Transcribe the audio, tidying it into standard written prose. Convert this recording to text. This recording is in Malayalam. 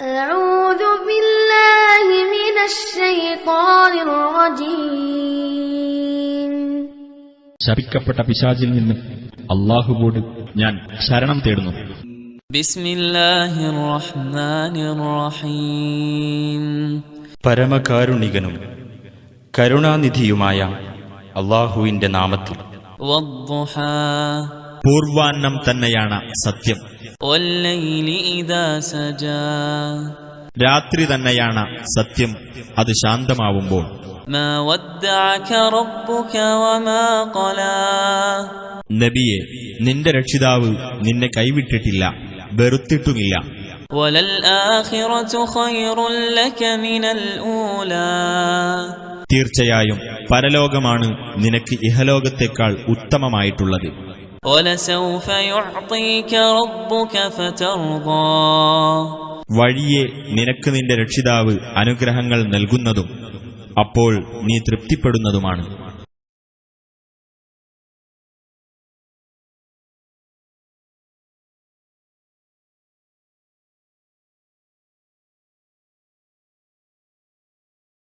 أعوذ بالله من الشيطان الرجيم. ശപിക്കപ്പെട്ട പിശാചിൽ നിന്ന് അല്ലാഹുവോട് ഞാൻ ശരണം തേടുന്നു. ബിസ്മില്ലാഹിർ റഹ്മാനിർ റഹീം. പരമകാരുണികനും കരുണാനിധിയുമായ അല്ലാഹുവിന്റെ നാമത്തിൽ. വദ്ദുഹാ. പൂർവാന്നം തന്നെയാണ് സത്യം. വല്ലൈലി ഇദാ സജാ. രാത്രി തന്നെയാണ് സത്യം, അത് ശാന്തമാവുമ്പോൾ. മാ വദ്ദഅക റബ്ബുക വമാ ഖലാ. നബിയെ, നിന്റെ രക്ഷിതാവ് നിന്നെ കൈവിട്ടിട്ടില്ല, വെറുത്തിട്ടുമില്ല. വലൽ ആഖിറതു ഖൈറുൻ ലക മിനൽ ഊലാ. തീർച്ചയായും പരലോകമാണ് നിനക്ക് ഇഹലോകത്തേക്കാൾ ഉത്തമമായിട്ടുള്ളത്. വലസൗഫ യുഅ്തീക റബ്ബുക ഫതർദാ. വഴിയെ നിനക്ക് നിന്റെ രക്ഷിതാവ് അനുഗ്രഹങ്ങൾ നൽകുന്നതും അപ്പോൾ നീ തൃപ്തിപ്പെടുന്നതുമാണ്.